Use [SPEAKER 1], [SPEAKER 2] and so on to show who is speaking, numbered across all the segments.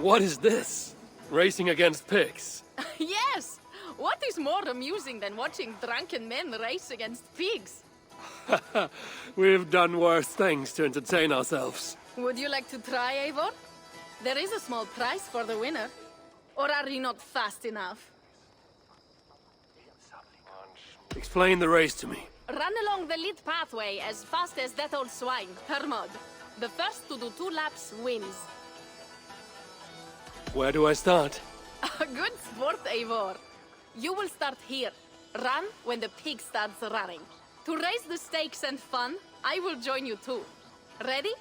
[SPEAKER 1] What is this? Racing against pigs?
[SPEAKER 2] Yes! What is more amusing than watching drunken men race against pigs?
[SPEAKER 1] We've done worse things to entertain ourselves.
[SPEAKER 2] Would you like to try, Eivor? There is a small prize for the winner. Or are you not fast enough?
[SPEAKER 1] Explain the race to me.
[SPEAKER 2] Run along the lit pathway as fast as that old swine, Hermod. The first to do 2 laps wins.
[SPEAKER 1] Where do I start?
[SPEAKER 2] Good sport, Eivor. You will start here. Run when the pig starts running. To raise the stakes and fun, I will join you too. Ready?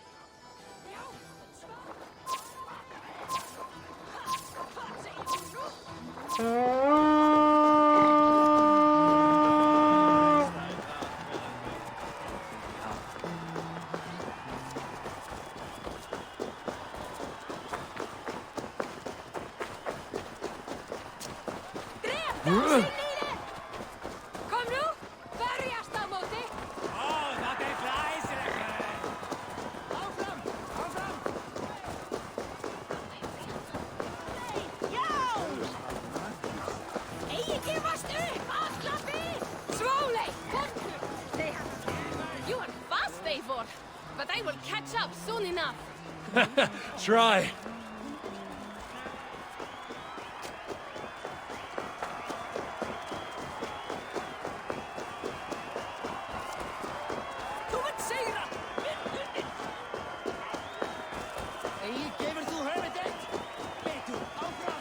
[SPEAKER 2] Kom nu! Bergast á móti!
[SPEAKER 3] Dat is glæsileg! Áfram! Áfram!
[SPEAKER 2] Já! Eigi gefast upp! Afklappi! Svóley! Komdu! You are fast, Eivor, but I will catch up soon enough.
[SPEAKER 1] Try.
[SPEAKER 3] Þú vilt sigra! Eigi gefur þú höfuð þitt! Betur, áfram!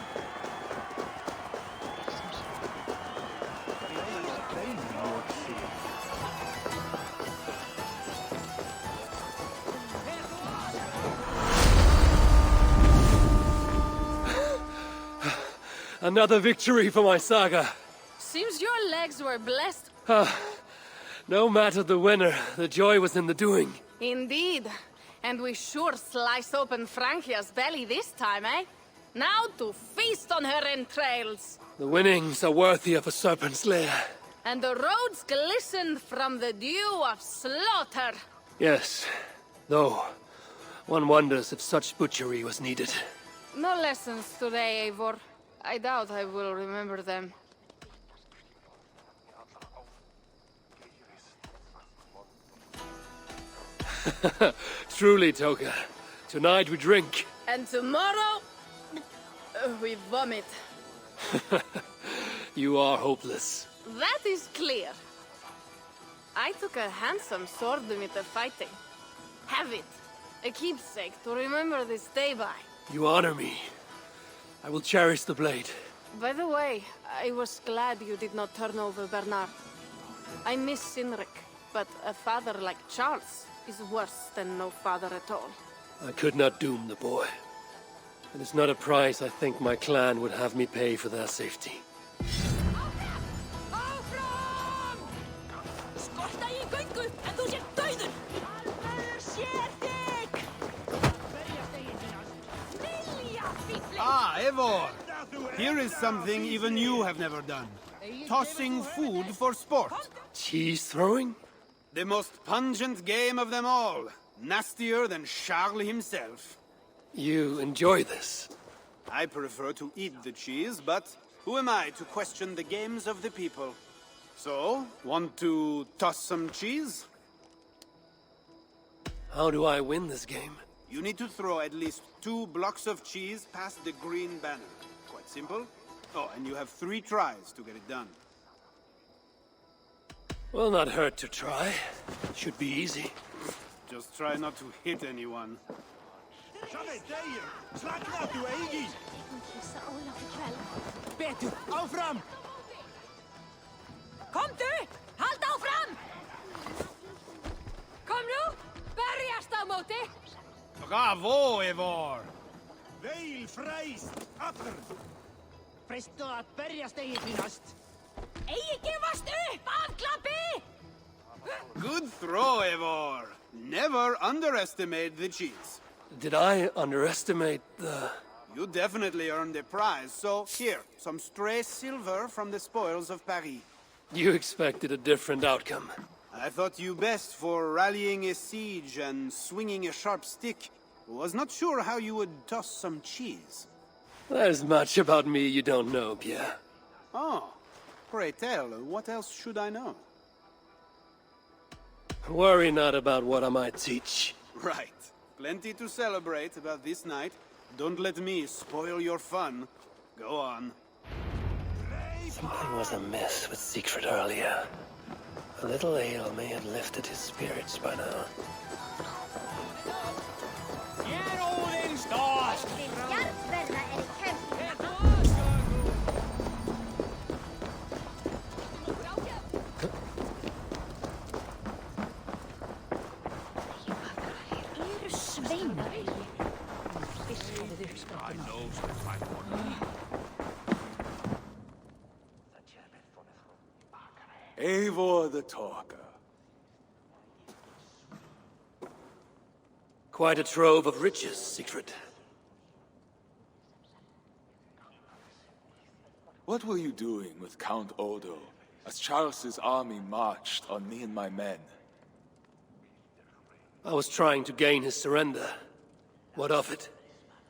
[SPEAKER 1] Another victory for my saga.
[SPEAKER 2] Seems your legs were blessed.
[SPEAKER 1] No matter the winner, the joy was in the doing.
[SPEAKER 2] Indeed. And we sure slice open Francia's belly this time, eh? Now to feast on her entrails.
[SPEAKER 1] The winnings are worthy of a serpent's lair.
[SPEAKER 2] And the roads glistened from the dew of slaughter.
[SPEAKER 1] Yes, though one wonders if such butchery was needed.
[SPEAKER 2] No lessons today, Eivor. I doubt I will remember them.
[SPEAKER 1] Truly, Toga. Tonight we drink.
[SPEAKER 2] And tomorrow, we vomit.
[SPEAKER 1] You are hopeless.
[SPEAKER 2] That is clear. I took a handsome sword with the fighting. Have it. A keepsake to remember this day by.
[SPEAKER 1] You honor me. I will cherish the blade.
[SPEAKER 2] By the way, I was glad you did not turn over Bernard. I miss Sinric, but a father like Charles is worse than no father at all.
[SPEAKER 1] I could not doom the boy. It is not a price I think my clan would have me pay for their safety.
[SPEAKER 3] Áfram! Skorta í göngu, en þú sér dauður! Alveg sér þig!
[SPEAKER 4] Ah, Eivor! Here is something even you have never done. Tossing food for sport.
[SPEAKER 1] Cheese throwing?
[SPEAKER 4] The most pungent game of them all. Nastier than Charles himself.
[SPEAKER 1] You enjoy this?
[SPEAKER 4] I prefer to eat the cheese, but who am I to question the games of the people? So, want to toss some cheese?
[SPEAKER 1] How do I win this game?
[SPEAKER 4] You need to throw at least 2 blocks of cheese past the green banner. Quite simple. Oh, and you have 3 tries to get it done.
[SPEAKER 1] Will not hurt to try. Should be easy.
[SPEAKER 4] Just try not to hit anyone.
[SPEAKER 3] Betur, áfram! Komdu! Halda áfram!
[SPEAKER 2] Kom nu! Berjast á móti!
[SPEAKER 4] Bravo, Eivor!
[SPEAKER 5] Veil freist, aftur!
[SPEAKER 3] Freistu að berjast eigið þínast!
[SPEAKER 2] Eigi gefast upp! Afklappi!
[SPEAKER 4] Good throw, Eivor. Never underestimate the cheese.
[SPEAKER 1] Did I underestimate the...
[SPEAKER 4] You definitely earned a prize, so here, some stray silver from the spoils of Paris.
[SPEAKER 1] You expected a different outcome.
[SPEAKER 4] I thought you best for rallying a siege and swinging a sharp stick. Was not sure how you would toss some cheese.
[SPEAKER 1] There's much about me you don't know, Pierre.
[SPEAKER 4] Oh, pray tell, what else should I know?
[SPEAKER 1] Worry not about what I might teach.
[SPEAKER 4] Right. Plenty to celebrate about this night. Don't let me spoil your fun. Go on.
[SPEAKER 1] Something was amiss with Siegfried earlier. A little ale may have lifted his spirits by now.
[SPEAKER 6] Eivor the Talker.
[SPEAKER 1] Quite a trove of riches, Siegfried.
[SPEAKER 6] What were you doing with Count Odo as Charles's army marched on me and my men?
[SPEAKER 1] I was trying to gain his surrender. What of it?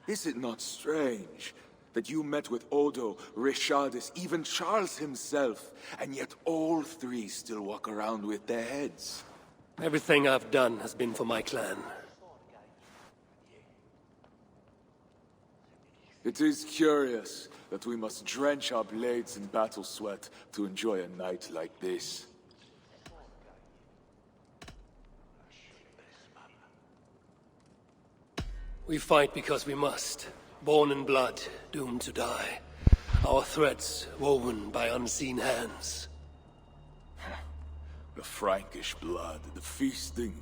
[SPEAKER 6] Is it not strange that you met with Odo, Richardus, even Charles himself, and yet all three still walk around with their heads?
[SPEAKER 1] Everything I've done has been for my clan.
[SPEAKER 6] It is curious that we must drench our blades in battle sweat to enjoy a night like this.
[SPEAKER 1] We fight because we must. Born in blood, doomed to die. Our threats woven by unseen hands.
[SPEAKER 6] The Frankish blood, the feasting.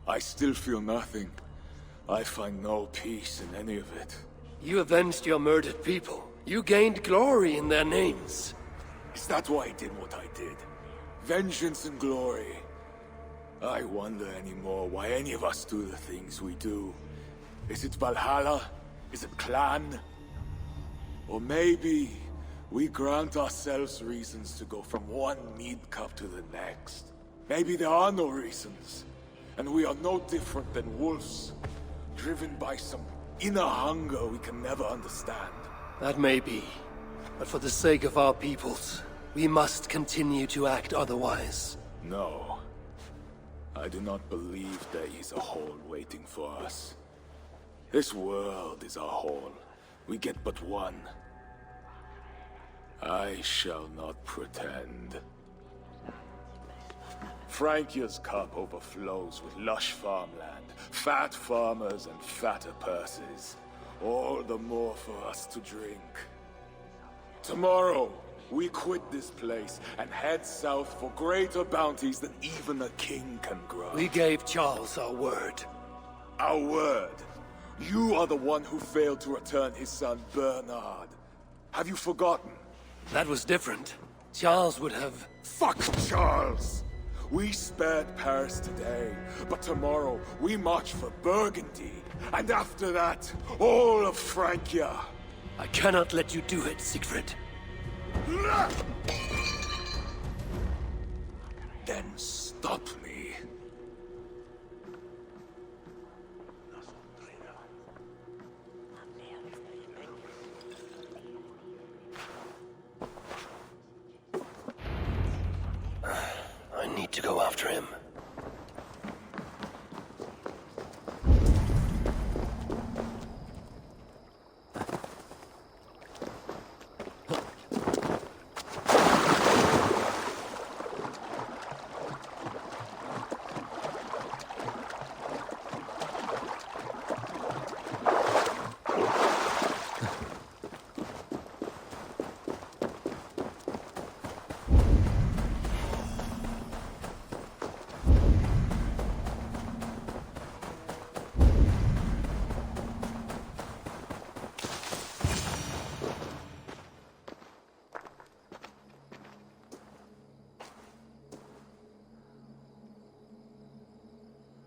[SPEAKER 6] I still feel nothing. I find no peace in any of it.
[SPEAKER 1] You avenged your murdered people. You gained glory in their names.
[SPEAKER 6] Is that why I did what I did? Vengeance and glory. I wonder anymore why any of us do the things we do. Is it Valhalla? Is it clan? Or maybe we grant ourselves reasons to go from one mead cup to the next. Maybe there are no reasons, and we are no different than wolves, driven by some inner hunger we can never understand.
[SPEAKER 1] That may be, but for the sake of our peoples, we must continue to act otherwise.
[SPEAKER 6] No. I do not believe there is a hole waiting for us. This world is our hole. We get but one. I shall not pretend. Frankia's cup overflows with lush farmland, fat farmers and fatter purses. All the more for us to drink. Tomorrow, we quit this place and head south for greater bounties than even a king can grant.
[SPEAKER 1] We gave Charles our word.
[SPEAKER 6] Our word? You are the one who failed to return his son, Bernard. Have you forgotten?
[SPEAKER 1] That was different. Charles would have...
[SPEAKER 6] Fuck Charles! We spared Paris today, but tomorrow we march for Burgundy. And after that, all of Francia.
[SPEAKER 1] I cannot let you do it, Siegfried.
[SPEAKER 6] Then stop me.
[SPEAKER 1] I need to go after him.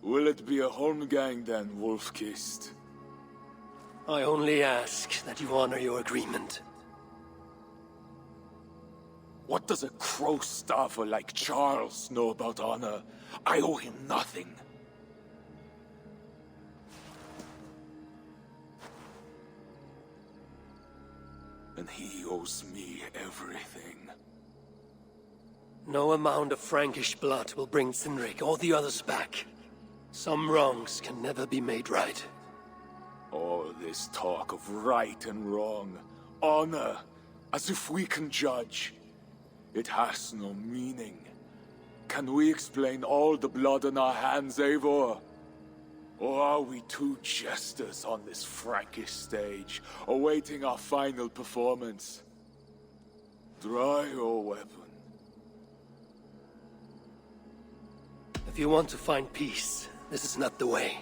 [SPEAKER 6] Will it be a holmgang then, Wolf-kissed?
[SPEAKER 1] I only ask that you honor your agreement.
[SPEAKER 6] What does a crow-staffer like Charles know about honor? I owe him nothing. and he owes me everything.
[SPEAKER 1] No amount of Frankish blood will bring Cynric or the others back. Some wrongs can never be made right.
[SPEAKER 6] All this talk of right and wrong, honor, as if we can judge. It has no meaning. Can we explain all the blood on our hands, Eivor? Or are we two jesters on this Frankish stage, awaiting our final performance? Draw your weapon.
[SPEAKER 1] If you want to find peace, this is not the way.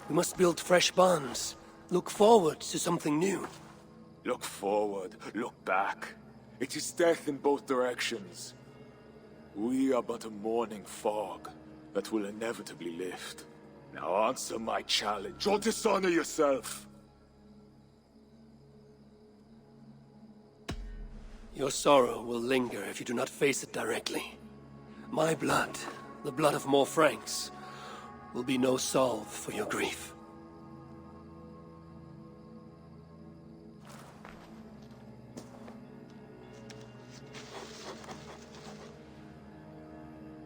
[SPEAKER 1] We must build fresh bonds. Look forward to something new.
[SPEAKER 6] Look forward, look back. It is death in both directions. We are but a morning fog that will inevitably lift. Now answer my challenge, or dishonor yourself.
[SPEAKER 1] Your sorrow will linger if you do not face it directly. My blood, the blood of more Franks, will be no salve for your grief.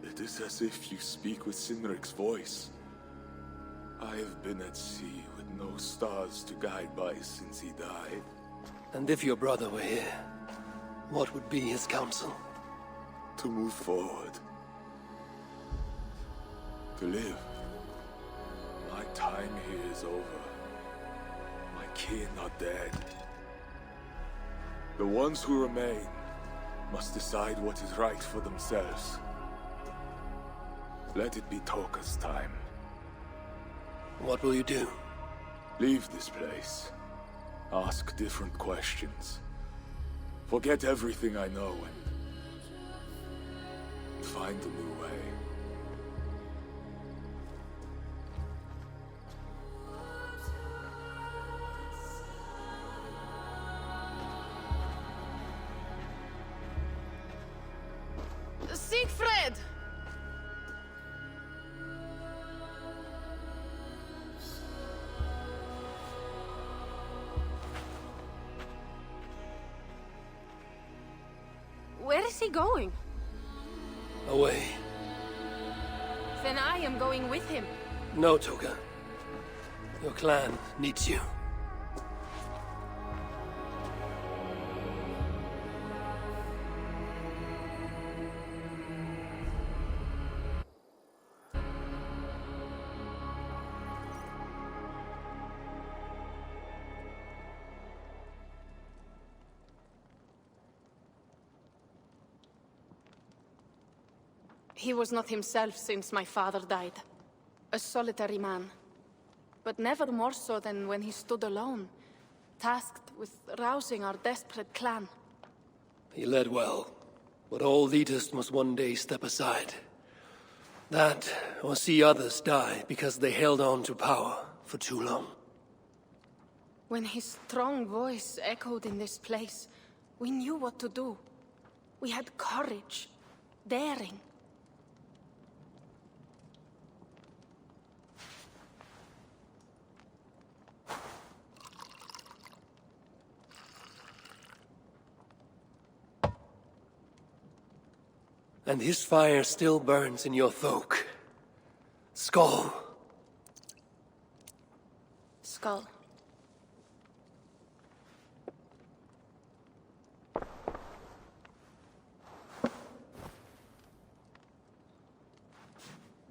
[SPEAKER 6] It is as if you speak with Cynric's voice. I have been at sea with no stars to guide by since he died.
[SPEAKER 1] And if your brother were here, what would be his counsel?
[SPEAKER 6] To move forward. To live. My time here is over. My kin are dead. The ones who remain must decide what is right for themselves. Let it be Toka's time.
[SPEAKER 1] What will you do?
[SPEAKER 6] Leave this place. Ask different questions. Forget everything I know and find a new way.
[SPEAKER 2] Siegfried! Where is he going?
[SPEAKER 1] Away.
[SPEAKER 2] Then I am going with him.
[SPEAKER 1] No, Toka. Your clan needs you.
[SPEAKER 2] He was not himself since my father died. A solitary man. But never more so than when he stood alone, tasked with rousing our desperate clan.
[SPEAKER 1] He led well, but all leaders must one day step aside. That, or see others die because they held on to power for too long.
[SPEAKER 2] When his strong voice echoed in this place, we knew what to do. We had courage, daring.
[SPEAKER 1] And his fire still burns in your folk. Skull.
[SPEAKER 2] Skull.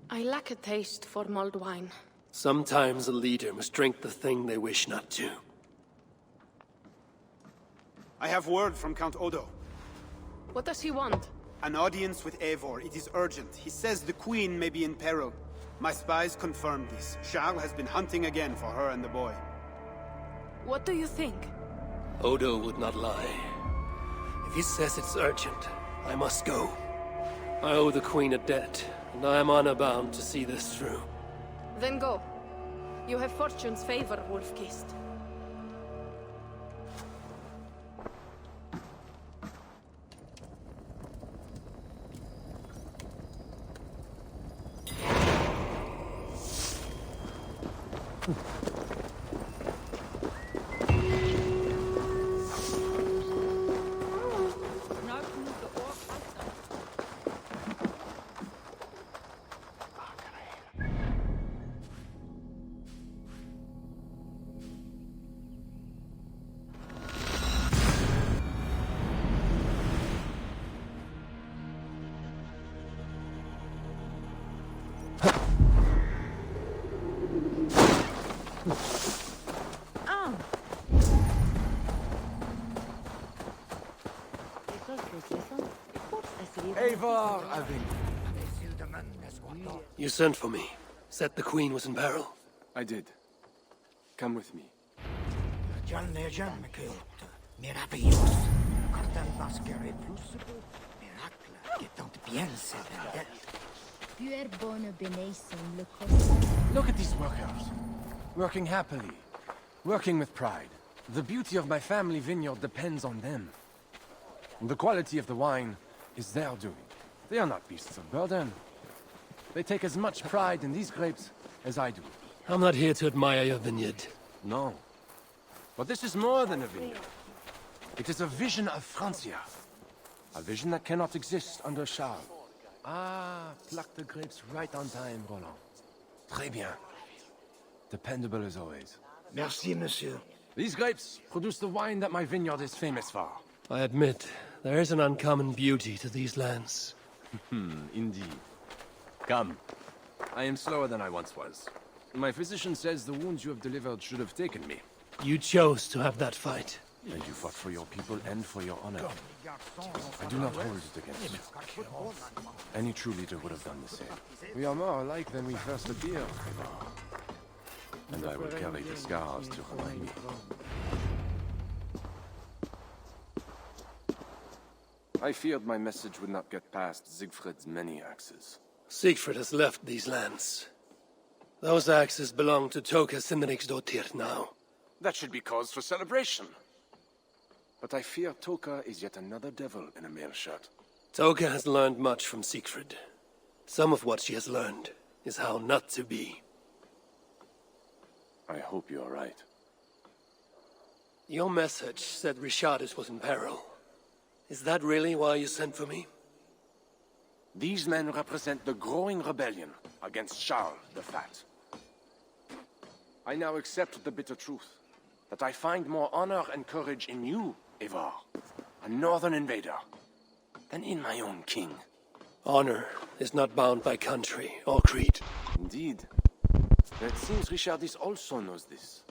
[SPEAKER 2] I lack a taste for mulled wine.
[SPEAKER 1] Sometimes a leader must drink the thing they wish not to.
[SPEAKER 4] I have word from Count Odo.
[SPEAKER 2] What does he want?
[SPEAKER 4] An audience with Eivor. It is urgent. He says the queen may be in peril. My spies confirmed this. Charles has been hunting again for her and the boy.
[SPEAKER 2] What do you think?
[SPEAKER 1] Odo would not lie. If he says it's urgent, I must go. I owe the queen a debt, and I am honor-bound to see this through.
[SPEAKER 2] Then go. You have fortune's favor, Wolf-Kissed.
[SPEAKER 3] Ah.
[SPEAKER 7] Eivor, I think.
[SPEAKER 1] You sent for me. Said the queen was in peril.
[SPEAKER 7] I did. Come with me. Look at these workers. Working happily. Working with pride. The beauty of my family vineyard depends on them. The quality of the wine is their doing. They are not beasts of burden. They take as much pride in these grapes as I do.
[SPEAKER 1] I'm not here to admire your vineyard.
[SPEAKER 7] No. But this is more than a vineyard. It is a vision of Francia. A vision that cannot exist under Charles. Ah, pluck the grapes right on time, Roland. Très bien. Dependable as always.
[SPEAKER 8] Merci, monsieur.
[SPEAKER 7] These grapes produce the wine that my vineyard is famous for.
[SPEAKER 1] I admit, there is an uncommon beauty to these lands.
[SPEAKER 7] Indeed. Come. I am slower than I once was. My physician says the wounds you have delivered should have taken me.
[SPEAKER 1] You chose to have that fight.
[SPEAKER 7] And you fought for your people and for your honor. I do not hold it against you. Any true leader would have done the same. We are more alike than we first appeared, Eivor. And I will carry the scars to remind me. I feared my message would not get past Siegfried's many axes.
[SPEAKER 1] Siegfried has left these lands. Those axes belong to Toka Sindriksdottir now.
[SPEAKER 7] That should be cause for celebration. But I fear Toka is yet another devil in a mail shirt.
[SPEAKER 1] Toka has learned much from Siegfried. Some of what she has learned is how not to be.
[SPEAKER 7] I hope you are right.
[SPEAKER 1] Your message said Richardus was in peril. Is that really why you sent for me?
[SPEAKER 7] These men represent the growing rebellion against Charles the Fat. I now accept the bitter truth that I find more honor and courage in you, Eivor, a northern invader, than in my own king.
[SPEAKER 1] Honor is not bound by country or creed.
[SPEAKER 7] Indeed. It seems Richardis also knows this.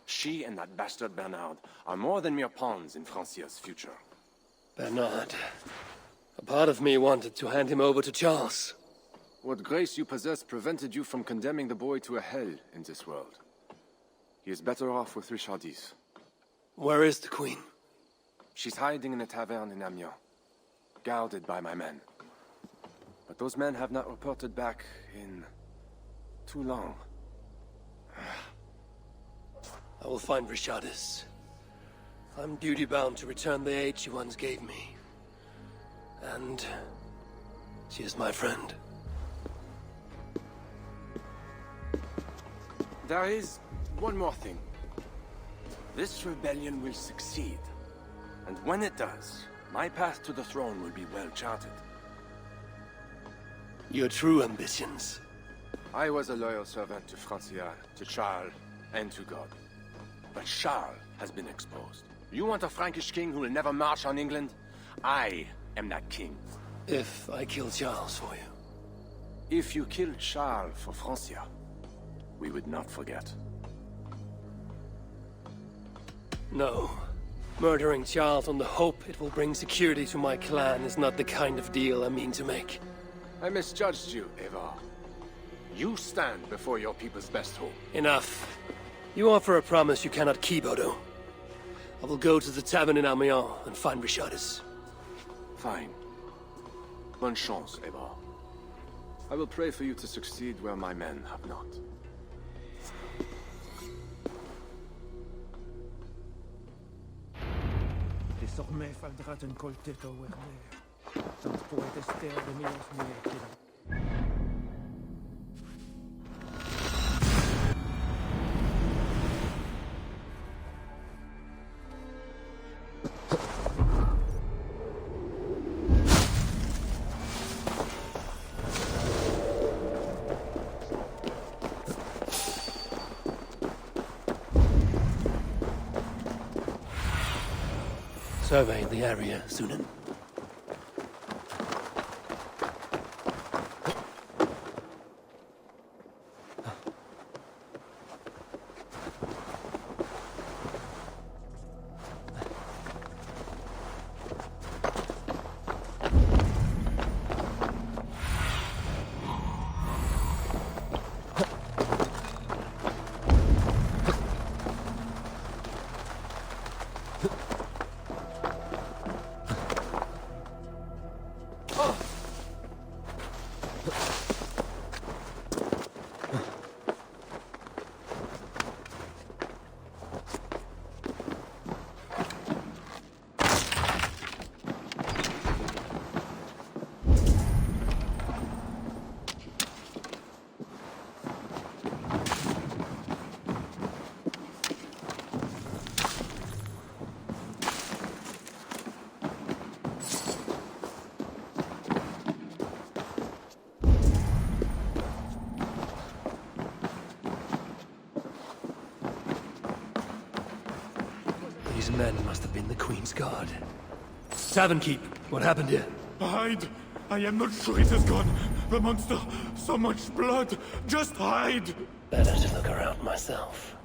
[SPEAKER 7] She and that bastard Bernard are more than mere pawns in Francia's future.
[SPEAKER 1] Bernard. A part of me wanted to hand him over to Charles.
[SPEAKER 7] What grace you possess prevented you from condemning the boy to a hell in this world. He is better off with Richardis.
[SPEAKER 1] Where is the queen?
[SPEAKER 7] She's hiding in a tavern in Amiens, guarded by my men. But those men have not reported back in too long.
[SPEAKER 1] I will find Richardis. I'm duty-bound to return the aid she once gave me. And she is my friend.
[SPEAKER 7] There is one more thing. This rebellion will succeed. And when it does, my path to the throne will be well charted.
[SPEAKER 1] Your true ambitions.
[SPEAKER 7] I was a loyal servant to Francia, to Charles, and to God. But Charles has been exposed. You want a Frankish king who will never march on England? I am that king.
[SPEAKER 1] If I kill Charles for you.
[SPEAKER 7] If you killed Charles for Francia, we would not forget.
[SPEAKER 1] No. Murdering Charles on the hope it will bring security to my clan is not the kind of deal I mean to make.
[SPEAKER 7] I misjudged you, Eivor. You stand before your people's best hope.
[SPEAKER 1] Enough. You offer a promise you cannot keep, Odo. I will go to the tavern in Amiens and find Richardis.
[SPEAKER 7] Fine. Bonne chance, Eivor. I will pray for you to succeed where my men have not.
[SPEAKER 8] Désormais faudra un coltet au Werner. Tant pour tester de meilleurs
[SPEAKER 1] Survey the area, Sunan. men must have been the Queen's guard. Tavern Keep, what happened here?
[SPEAKER 6] Hide! I am not sure it has gone. The monster, so much blood. Just hide!
[SPEAKER 1] Better to look around myself.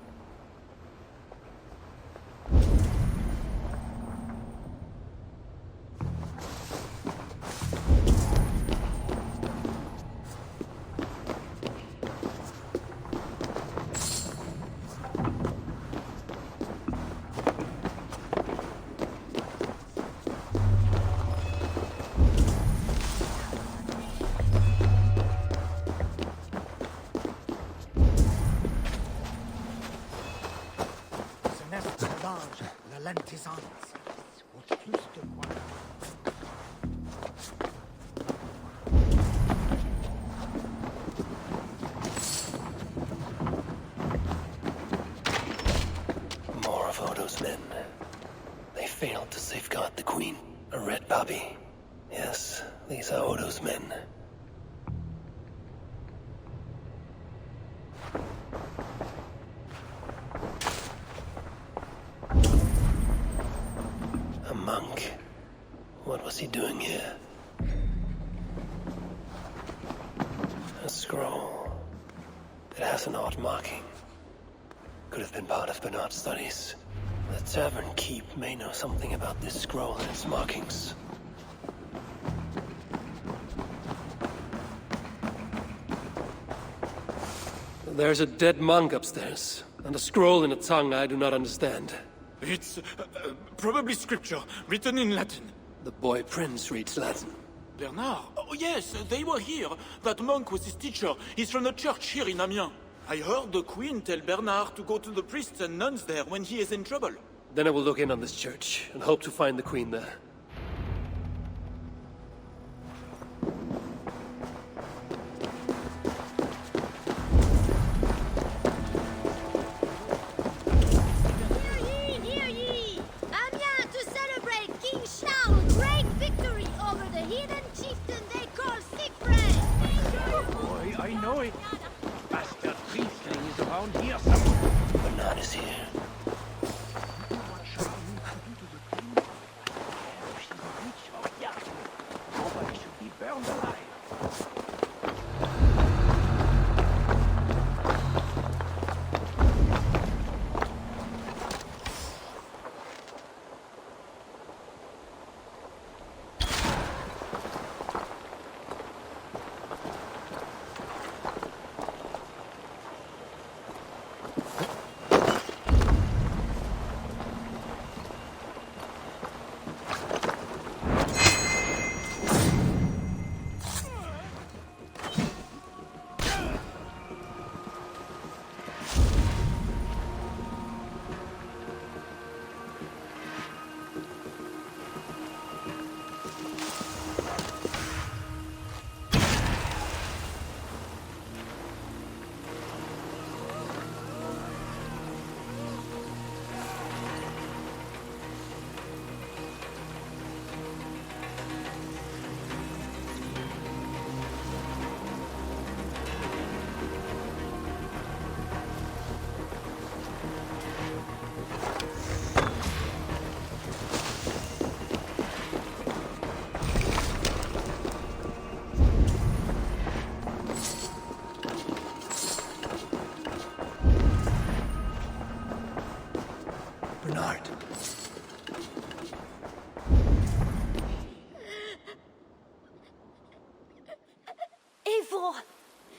[SPEAKER 1] More of Odo's men. They failed to safeguard the Queen. A red puppy. Yes, these are Odo's men. A monk. What was he doing here? A scroll. It has an odd marking. Could have been part of Bernard's studies. The Tavern Keep may know something about this scroll and its markings. There's a dead monk upstairs, and a scroll in a tongue I do not understand.
[SPEAKER 6] It's probably scripture, written in Latin.
[SPEAKER 1] The boy prince reads Latin.
[SPEAKER 6] Bernard? Oh yes, they were here. That monk was his teacher. He's from the church here in Amiens. I heard the Queen tell Bernard to go to the priests and nuns there when he is in trouble.
[SPEAKER 1] Then I will look in on this church, and hope to find the Queen there.
[SPEAKER 3] Hear ye! Amiens to celebrate King Charles' great victory over the heathen chieftain they call Siegfried!
[SPEAKER 8] Boy, I know it. Bastard priestling is around here somewhere.
[SPEAKER 1] Bernard is here.
[SPEAKER 8] Nobody should be burned alive.
[SPEAKER 1] Bernard.
[SPEAKER 3] Eivor!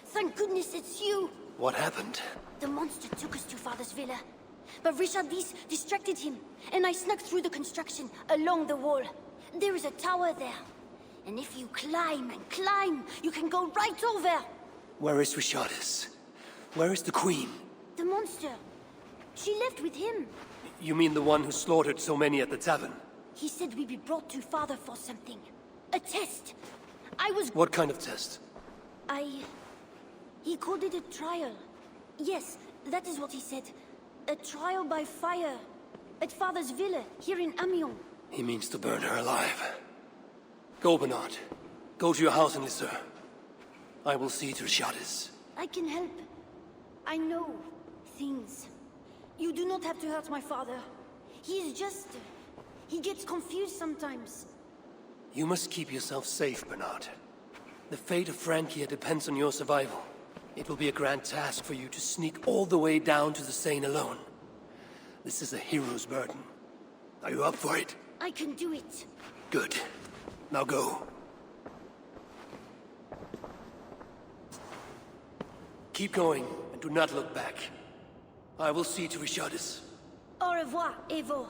[SPEAKER 3] Thank goodness it's you!
[SPEAKER 1] What happened?
[SPEAKER 3] The monster took us to Father's villa. But Richard distracted him, and I snuck through the construction, along the wall. There is a tower there. And if you climb and climb, you can go right over!
[SPEAKER 1] Where is Richardis? Where is the Queen?
[SPEAKER 3] The monster. She left with him.
[SPEAKER 1] You mean the one who slaughtered so many at the tavern?
[SPEAKER 3] He said we'd be brought to Father for something. A test. I was...
[SPEAKER 1] What kind of test?
[SPEAKER 3] He called it a trial. Yes, that is what he said. A trial by fire. At Father's villa, here in Amiens.
[SPEAKER 1] He means to burn her alive. Go, Bernard. Go to your house in Lisseur. I will see to Richardis.
[SPEAKER 3] I can help. I know things. You do not have to hurt my father. He's just... he gets confused sometimes.
[SPEAKER 1] You must keep yourself safe, Bernard. The fate of Francia depends on your survival. It will be a grand task for you to sneak all the way down to the Seine alone. This is a hero's burden. Are you up for it?
[SPEAKER 3] I can do it.
[SPEAKER 1] Good. Now go. Keep going, and do not look back. I will see to Richardus.
[SPEAKER 3] Au revoir, Eivor.